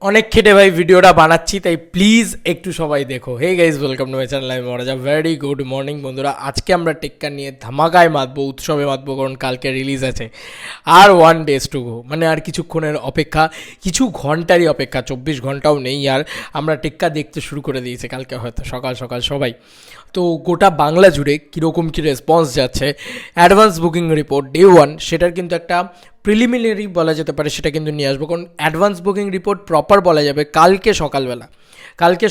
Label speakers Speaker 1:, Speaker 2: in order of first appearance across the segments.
Speaker 1: অনেক খেটে ভাই ভিডিওটা বানাচ্ছি, তাই প্লিজ একটু সবাই দেখো। Hey guys, welcome to my channel. আমি মহারাজা। ভেরি গুড মর্নিং বন্ধুরা। আজকে আমরা টেক্কা নিয়ে ধামাকায় মাতবো, উৎসবে মাতবো, কারণ কালকে রিলিজ আছে। আর 1 ডেজ টু গো, মানে আর কিছুক্ষণের অপেক্ষা, কিছু ঘন্টারই অপেক্ষা, 24 ঘন্টাও নেই। আর আমরা টেক্কা দেখতে শুরু করে দিয়েছি কালকে হয়তো সকাল সকাল সবাই। তো গোটা বাংলা জুড়ে কীরকম কী রেসপন্স যাচ্ছে, অ্যাডভান্স বুকিং রিপোর্ট ডে 1 সেটার কিন্তু একটা প্রিলিমিনারি বলা যেতে পারে, সেটা কিন্তু নিয়ে আসবো। কারণ অ্যাডভান্স বুকিং রিপোর্ট প্রপার বলা যাবে কালকে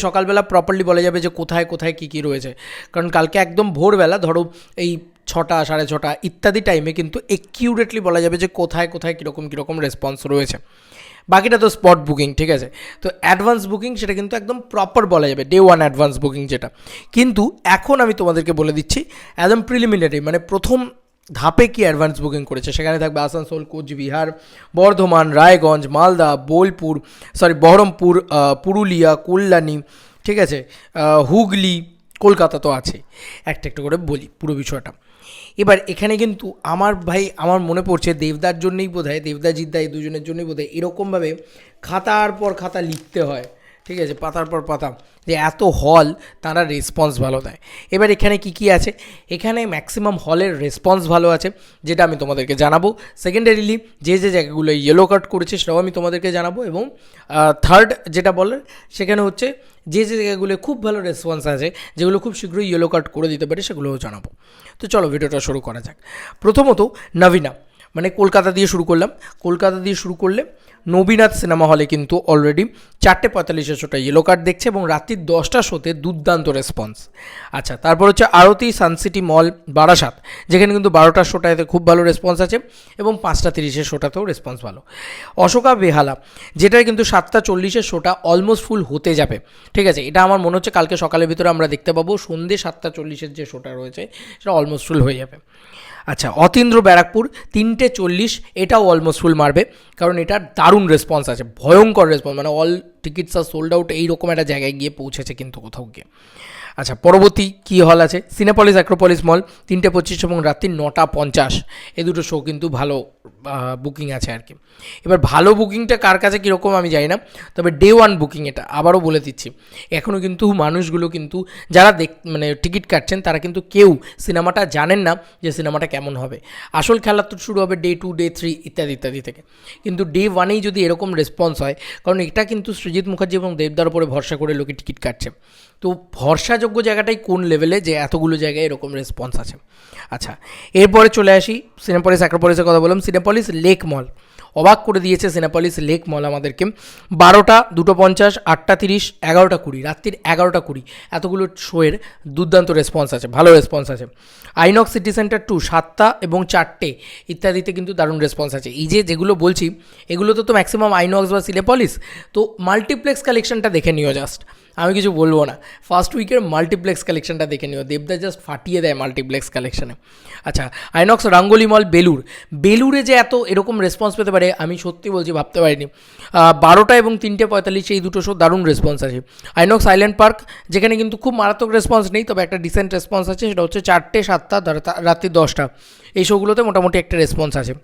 Speaker 1: সকালবেলা প্রপারলি বলা যাবে যে কোথায় কোথায় কী কী রয়েছে। কারণ কালকে একদম ভোরবেলা, ধরো এই 6টা 6:30 ইত্যাদি টাইমে কিন্তু অ্যাকিউরেটলি বলা যাবে যে কোথায় কোথায় কীরকম রেসপন্স রয়েছে। বাকিটা তো স্পট বুকিং, ঠিক আছে। তো অ্যাডভান্স বুকিং সেটা কিন্তু একদম প্রপার বলা যাবে, ডে 1 অ্যাডভান্স বুকিং যেটা। কিন্তু এখন আমি তোমাদেরকে বলে দিচ্ছি একদম প্রিলিমিনারি, মানে প্রথম ধাপে কি অ্যাডভান্স বুকিং করেছে। সেখানে থাকবে আসানসোল, কোচবিহার, বর্ধমান, রায়গঞ্জ, মালদা, বহরমপুর, পুরুলিয়া, কল্যাণী, ঠিক আছে, হুগলি, কলকাতা তো আছে। একটা একটা করে বলি পুরো বিষয়টা। এবার এখানে কিন্তু আমার মনে পড়ছে দেবদার জন্যই বোধহয়, দেবদা জিদ্দা এই দুজনের জন্যই বোধহয় এরকমভাবে খাতার পর খাতা লিখতে হয়, ঠিক আছে, পাতার পর পাতা, যে এত হল তারা রেসপন্স ভালো দেয়। এবার এখানে কি আছে, এখানে ম্যাক্সিমাম হলের রেসপন্স ভালো আছে, যেটা আমি তোমাদেরকে জানাবো। সেকেন্ডারিলি যে জায়গাগুলো ইয়েলো কার্ড করেছে সেটাও আমি তোমাদেরকে জানাবো। এবং থার্ড যেটা বলার, সেখানে হচ্ছে যে জায়গাগুলো খুব ভালো রেসপন্স আছে, যেগুলো খুব শীঘ্রই ইয়েলো কার্ড করে দিতে পারে, সেগুলোও জানাবো। তো চলো ভিডিওটা শুরু করা যাক। প্রথমত নবীনা, মানে কলকাতা দিয়ে শুরু করলে নবীনাথ সিনেমা হলে কিন্তু অলরেডি 4:45 শোটা ইয়েলো কার্ড দেখছে এবং রাত্রি 10টা শোতে দুর্দান্ত রেসপন্স। আচ্ছা, তারপর হচ্ছে আরতি সানসিটি মল বারাসাত, যেখানে কিন্তু 12টার শোটাতে খুব ভালো রেসপন্স আছে এবং 5:30 শোটাতেও রেসপন্স ভালো। অশোকা বেহালা, যেটায় কিন্তু 7:40 শোটা অলমোস্ট ফুল হতে যাবে, ঠিক আছে। এটা আমার মনে হচ্ছে কালকে সকালের ভিতরে আমরা দেখতে পাবো, সন্ধ্যে 7:40 যে শোটা রয়েছে সেটা অলমোস্ট ফুল হয়ে যাবে। আচ্ছা, অতীন্দ্র ব্যারাকপুর 3:40, এটাও অলমোস্ট ফুল মারবে, কারণ এটার দারুণ রেসপন্স আছে, ভয়ঙ্কর রেসপন্স, মানে all tickets are sold out এইরকম একটা জায়গায় গিয়ে পৌঁছেছে কিন্তু কোথাও গিয়ে। আচ্ছা, পরবর্তী কী হল আছে, সিনেপলিস অ্যাক্রোপলিস মল 3:25 এবং রাত্রি 9:50, এই দুটো শো কিন্তু ভালো বুকিং আছে আর কি। এবার ভালো বুকিংটা কার কাছে কীরকম আমি জানি না, তবে ডে 1 বুকিং এটা আবারও বলে দিচ্ছি। এখনও কিন্তু মানুষগুলো কিন্তু যারা মানে টিকিট কাটছেন তারা কিন্তু কেউ সিনেমাটা জানেন না যে সিনেমাটা কেমন হবে। আসল খেলা তো শুরু হবে ডে 2, ডে 3 ইত্যাদি থেকে। কিন্তু ডে 1এই যদি এরকম রেসপন্স হয়, কারণ এটা কিন্তু সৃজিত মুখার্জি এবং দেবদার উপরে ভরসা করে লোকে টিকিট কাটছে, তো ভরসাযোগ্য জায়গাটাই কোন লেভেলে যে এতগুলো জায়গায় এরকম রেসপন্স আছে। আচ্ছা, এরপরে চলে আসি সিনেপলিস অ্যাক্রোপলিসের কথা বললাম। সিনেপলিস লেক মল অবাক করে দিয়েছে, সিনেপলিস লেক মল আমাদেরকে 12টা, 2:50, 8:30, 11:20, রাত্রির 11:20 এতগুলো শোয়ের দুর্দান্ত রেসপন্স আছে, ভালো রেসপন্স আছে। আইনক্স সিটি সেন্টার 2 7টা এবং 4টে ইত্যাদিতে কিন্তু দারুণ রেসপন্স আছে। এই যেগুলো বলছি এগুলো তো ম্যাক্সিমাম আইনক্স বা সিনেপলিস, তো মাল্টিপ্লেক্স কালেকশনটা দেখে নিও জাস্ট, আমি কিছু বলবো না। ফার্স্ট উইকের মাল্টিপ্লেক্স কালেকশনটা দেখে নিও, দেবদা জাস্ট ফাটিয়ে দেয় মাল্টিপ্লেক্স কালেকশনে। আচ্ছা, আইনক্স রাঙ্গোলি মল বেলুরে যে এত এরকম রেসপন্স পেতে পারে আমি সত্যি বলছি ভাবতে পারিনি। 12টা এবং 3:45 এই দুটো শো দারুণ রেসপন্স আছে। আইনক্স আইল্যান্ড পার্ক, যেখানে কিন্তু খুব মারাত্মক রেসপন্স নেই, তবে একটা ডিসেন্ট রেসপন্স আছে, সেটা হচ্ছে 4টে, 7টা, রাত্রি 10টা, এই শোগুলোতে মোটামুটি একটা রেসপন্স আছে।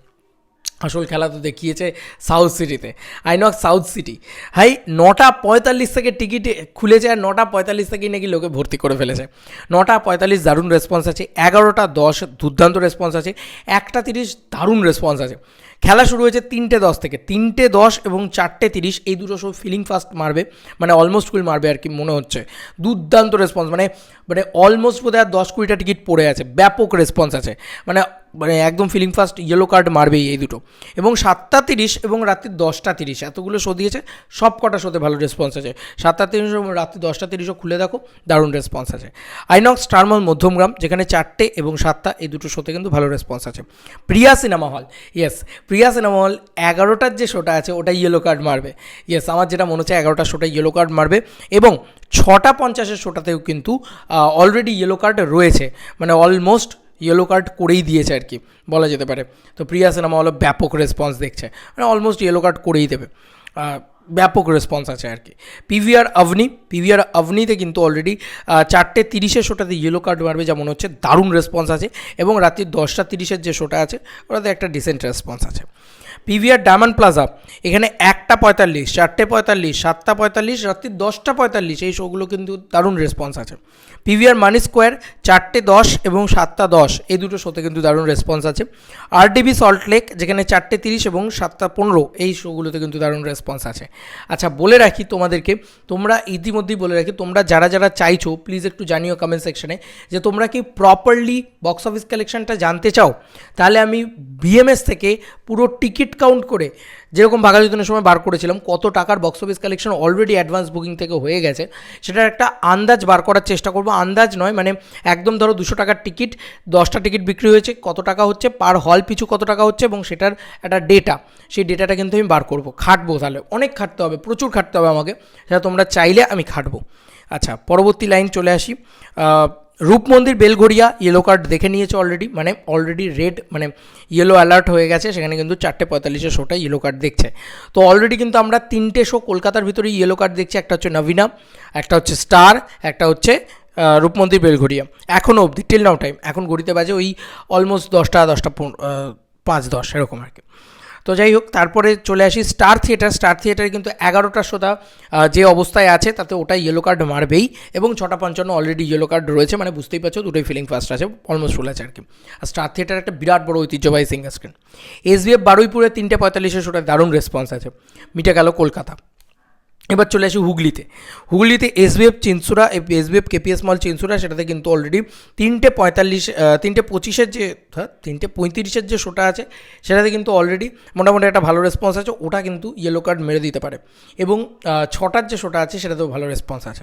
Speaker 1: আসল খেলা তো দেখিয়েছে সাউথ সিটিতে, আইনক্স সাউথ সিটি। হাই 9:45 থেকে টিকিট খুলেছে আর 9:45 থেকেই নাকি লোকে ভর্তি করে ফেলেছে। 9:45 দারুণ রেসপন্স আছে, 11:10 দুর্দান্ত রেসপন্স আছে, 1:30 দারুণ রেসপন্স আছে। খেলা শুরু হয়েছে 3:10 থেকে, 3:10 এবং 4:30 এই দুটো শো ফিলিং ফাস্ট মারবে, মানে অলমোস্ট ফুল মারবে আর কি মনে হচ্ছে। দুর্দান্ত রেসপন্স, মানে অলমোস্ট বোধহয় 10-20টা টিকিট পড়ে আছে, ব্যাপক রেসপন্স আছে, মানে একদম ফিলিং ফাস্ট ইয়েলো কার্ড মারবেই এই দুটো। এবং 7:30 এবং রাত্রি 10:30 এতগুলো শো দিয়েছে, সব কটা শোতে ভালো রেসপন্স আছে। 7:30 এবং রাত্রি 10:30 খুলে দেখো, দারুণ রেসপন্স আছে। আইনক্স স্টার মল মধ্যমগ্রাম, যেখানে 4টে এবং 7টা এই দুটো শোতে কিন্তু ভালো রেসপন্স আছে। প্রিয়া সিনেমা হল, প্রিয়া সিনেমা হল 11টার যে শোটা আছে ওটা ইয়েলো কার্ড মারবে। আমার যেটা মনে হচ্ছে 11টার শোটা ইয়েলো কার্ড মারবে এবং 6:50 শোটাতেও কিন্তু অলরেডি ইয়েলো কার্ড রয়েছে, মানে অলমোস্ট ইয়েলো কার্ড করেই দিয়েছে আর কি বলা যেতে পারে। তো প্রিয়া সিনেমা হলো ব্যাপক রেসপন্স দেখছে, মানে অলমোস্ট ইয়েলো কার্ড করেই দেবে, ব্যাপক রেসপন্স আছে আর কি। পিভিআর আভনিতে কিন্তু অলরেডি 4:30 শোটাতে ইয়েলো কার্ড মারবে, যা মনে হচ্ছে দারুণ রেসপন্স আছে। এবং রাত্রি 10:30 যে শোটা আছে ওটাতে একটা ডিসেন্ট রেসপন্স আছে। পিভিআর ডায়মন্ড প্লাজা, এখানে 1 4:45, 4:45, 7:45, রাত্রি 10:45, এই শোগুলো কিন্তু দারুণ রেসপন্স আছে। পিভিআর মানি স্কোয়ার 4:10 এবং 7:10, এই দুটো শোতে কিন্তু দারুণ রেসপন্স আছে। আরডিবি সল্টলেক যেখানে 4:30 এবং 7:15, এই শোগুলোতে কিন্তু দারুণ রেসপন্স আছে। আচ্ছা, বলে রাখি তোমাদেরকে, তোমরা ইতিমধ্যেই বলে রাখি, তোমরা যারা যারা চাইছো প্লিজ একটু জানিও কমেন্ট সেকশনে যে তোমরা কি প্রপারলি বক্স অফিস কালেকশনটা জানতে চাও। তাহলে আমি বিএমএস থেকে পুরো টিকিট কাউন্ট করে, যেরকম ভাগাযোজনের সময় বার করেছিলাম কত টাকার box office collection already advance booking থেকে হয়ে গেছে, সেটার একটা আন্দাজ বার করার চেষ্টা করবো। আন্দাজ নয়, মানে একদম ধরো 200 টাকার টিকিট, 10টা টিকিট বিক্রি হয়েছে, কত টাকা হচ্ছে, পার হল পিছু কত টাকা হচ্ছে, এবং সেটার একটা ডেটা, সেই ডেটাটা কিন্তু আমি বার করবো। খাটবো, তাহলে অনেক খাটতে হবে, প্রচুর খাটতে হবে আমাকে, সেটা তোমরা চাইলে আমি খাটবো। আচ্ছা, পরবর্তী লাইন চলে আসি। রূপমন্দির বেলঘড়িয়া ইয়েলো কার্ড দেখে নিয়েছে অলরেডি, মানে অলরেডি রেড, মানে ইয়েলো অ্যালার্ট হয়ে গেছে, সেখানে কিন্তু 4:45 শোটা ইয়েলো কার্ড দেখছে। তো অলরেডি কিন্তু আমরা 3টে শো কলকাতার ভিতরে ইয়েলো কার্ড দেখছি, একটা হচ্ছে নবীনা, একটা হচ্ছে স্টার, একটা হচ্ছে রূপমন্দির বেলঘড়িয়া। এখনও অবধি টিল নাও টাইম, এখন ঘড়িতে বাজে ওই অলমোস্ট 10:05-10 এরকম আর কি। তো যাই হোক, তারপরে চলে আসি স্টার থিয়েটার। স্টার থিয়েটারে কিন্তু 11টা শোটা যে অবস্থায় আছে তাতে ওটা ইয়েলো কার্ড মারবেই, এবং 6:55 অলরেডি ইয়েলো কার্ড রয়েছে, মানে বুঝতেই পারছো দুটোই ফিলিং ফাস্ট আছে, অলমোস্ট ফুল আছে আর কি। আর স্টার থিয়েটার একটা বিরাট বড় ঐতিহ্যবাহী সিঙ্গার স্ক্রিন। এসবিএফ বারুইপুরে 3:45 শোটা দারুণ রেসপন্স আছে, মিটে গেল কলকাতা। এবার চলে আসি হুগলিতে। হুগলিতে এসবিএফ চিনসুরা, এসবিএফ কেপিএস মল চিনসুরা, সেটাতে কিন্তু অলরেডি 3:25 যে 3:35 যে শোটা আছে সেটাতে কিন্তু অলরেডি মোটামুটি একটা ভালো রেসপন্স আছে, ওটা কিন্তু ইয়েলো কার্ড মেরে দিতে পারে। এবং 6টার যে শোটা আছে সেটাতেও ভালো রেসপন্স আছে।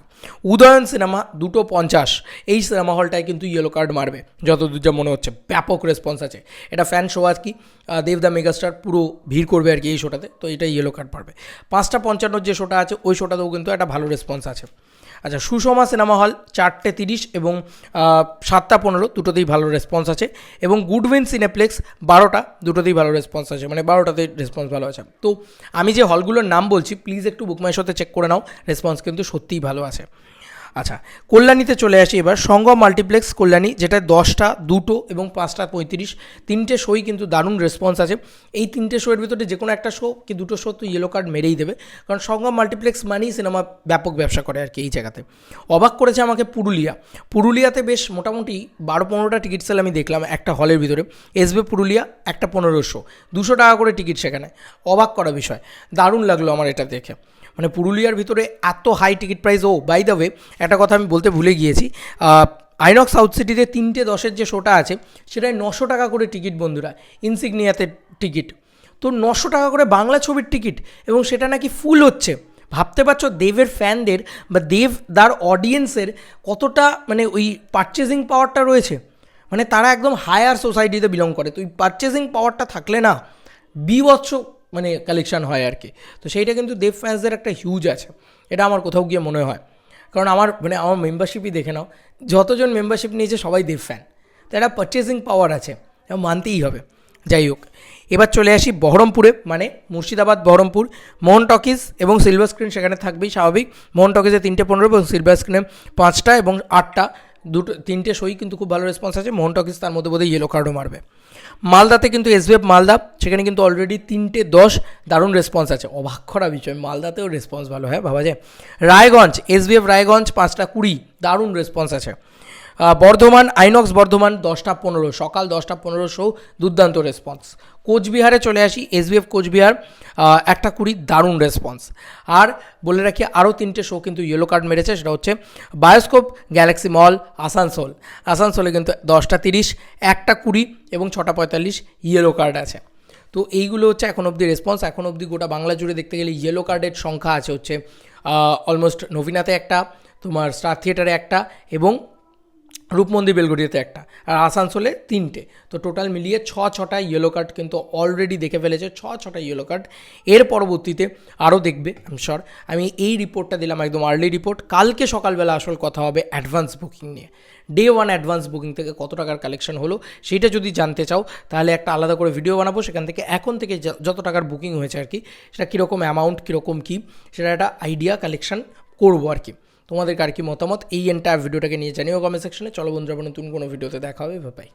Speaker 1: উদয়ন সিনেমা 2:50, এই সিনেমা হলটায় কিন্তু ইয়েলো কার্ড মারবে যতদূর যা মনে হচ্ছে, ব্যাপক রেসপন্স আছে। এটা ফ্যান শো আর কি, দেবদা মেগাস্টার পুরো ভিড় করবে আর কি এই শোটাতে, তো এটা ইয়েলো কার্ড পারবে। 5:55 যে শোটা আছে ওই শোটাতেও কিন্তু একটা ভালো রেসপন্স আছে। আচ্ছা, সুষমা সিনেমা হল 4:30 এবং 7:15, দুটোতেই ভালো রেসপন্স আছে। এবং গুডউইন সিনেপ্লেক্স 12টা, দুটোতেই ভালো রেসপন্স আছে, মানে 12টাতে রেসপন্স ভালো আছে। তো আমি যে হলগুলোর নাম বলছি প্লিজ একটু বুকমাই শোতে চেক করে নাও, রেসপন্স কিন্তু সত্যিই ভালো আছে। আচ্ছা, কল্যাণীতে চলে আসি এবার। সঙ্গম মাল্টিপ্লেক্স কল্যাণী, যেটা 10টা, 2টো এবং 5:35, 3টে শোই কিন্তু দারুণ রেসপন্স আছে। এই 3টে শোয়ের ভিতরে যে কোনো একটা শো কি দুটো শো তো ইয়েলো কার্ড মেরেই দেবে, কারণ সঙ্গম মাল্টিপ্লেক্স মানেই সিনেমা ব্যাপক ব্যবসা করে আর কি এই জায়গাতে। অবাক করেছে আমাকে পুরুলিয়াতে বেশ মোটামুটি 12-15টা টিকিট সেল আমি দেখলাম একটা হলের ভিতরে। এসবে পুরুলিয়া একটা 1500, 200 টাকা করে টিকিট সেখানে, অবাক করা বিষয়, দারুণ লাগলো আমার এটা দেখে। মানে পুরুলিয়ার ভিতরে এত high ticket price. Oh by the way, একটা কথা আমি বলতে ভুলে গিয়েছি, আইনক্স সাউথ সিটিতে 3:10 যে শোটা আছে সেটায় 900 টাকা করে টিকিট বন্ধুরা, ইনসিগনিয়াতে টিকিট। তো 900 টাকা করে বাংলা ছবির টিকিট, এবং সেটা নাকি ফুল হচ্ছে। ভাবতে পারছো দেবের ফ্যানদের বা দেবদার অডিয়েন্সের কতটা মানে ওই পারচেজিং পাওয়ারটা রয়েছে, মানে তারা একদম হায়ার সোসাইটিতে বিলং করে। তো ওই পারচেজিং পাওয়ারটা থাকলে না বিভৎস মানে কালেকশান হয় আর কি। তো সেইটা কিন্তু দেব ফ্যান্সদের একটা হিউজ আছে, এটা আমার কোথাও গিয়ে মনে হয়। কারণ আমার মেম্বারশিপই দেখে নাও, যতজন মেম্বারশিপ নিয়েছে সবাই দেব ফ্যান, তো একটা পারচেজিং পাওয়ার আছে, মানতেই হবে। যাই হোক, এবার চলে আসি বহরমপুরে, মানে মুর্শিদাবাদ বহরমপুর। মোহন টকিজ এবং সিলভার স্ক্রিন সেখানে থাকবেই স্বাভাবিক। মোহন টকিজে 3:15 এবং সিলভার স্ক্রিনে 5টা এবং 8টা, 3টে শোই কিন্তু খুব ভালো রেসপন্স আছে। মোহন টকিজ তার মধ্যে বোধহয় ইয়েলো কার্ডও মারবে। মালদাতে কিন্তু এসবিএফ মালদা, সেখানে কিন্তু অলরেডি 3:10 দারুণ রেসপন্স আছে, অবাক করা বিষয়, মালদাতেও রেসপন্স ভালো, হ্যাঁ ভাবা যায়। রায়গঞ্জ, এসবিএফ রায়গঞ্জ 5:20, দারুণ রেসপন্স আছে। বর্ধমান, আইনক্স বর্ধমান 10:15, সকাল 10:15 শো, দুর্দান্ত রেসপন্স। কোচবিহারে চলে আসি, এসবিএফ কোচবিহার 1:20, দারুণ রেসপন্স। আর বলে রাখি আরও 3টে শো কিন্তু ইয়েলো কার্ড মেরেছে, সেটা হচ্ছে বায়োস্কোপ, গ্যালাক্সি মল, আসানসোলে কিন্তু 10:30, 1:20 এবং 6:45 ইয়েলো কার্ড আছে। তো এইগুলো হচ্ছে এখন অবধি রেসপন্স। এখন অবধি গোটা বাংলা জুড়ে দেখতে গেলে ইয়েলো কার্ডের সংখ্যা আছে হচ্ছে অলমোস্ট নবীনাতে একটা, তোমার স্টার থিয়েটারে একটা, এবং রূপমন্দির বেলঘড়িয়াতে একটা, আর আসানসোলে 3টে। তো টোটাল মিলিয়ে 6টা ইয়েলো কার্ড কিন্তু অলরেডি দেখে ফেলেছে, 6টা ইয়েলো কার্ড। এর পরবর্তীতে আরও দেখবে আমি শিওর। আমি এই রিপোর্টটা দিলাম একদম আর্লি রিপোর্ট। কালকে সকালবেলা আসল কথা হবে অ্যাডভান্স বুকিং নিয়ে। ডে 1 অ্যাডভান্স বুকিং থেকে কত টাকার কালেকশন হলো সেইটা যদি জানতে চাও তাহলে একটা আলাদা করে ভিডিও বানাবো, সেখান থেকে এখন থেকে যত টাকার বুকিং হয়েছে আর কি, সেটা কীরকম অ্যামাউন্ট, কীরকম কী, সেটা একটা আইডিয়া কালেকশন করবো আর কি। তোমাদেরকে আর কি মতামত এই এন্টায়ার ভিডিওটাকে নিয়ে জানিও কমেন্ট সেকশনে। চলো বন্ধুরা, নতুন কোনো ভিডিওতে দেখা হবে, বাই।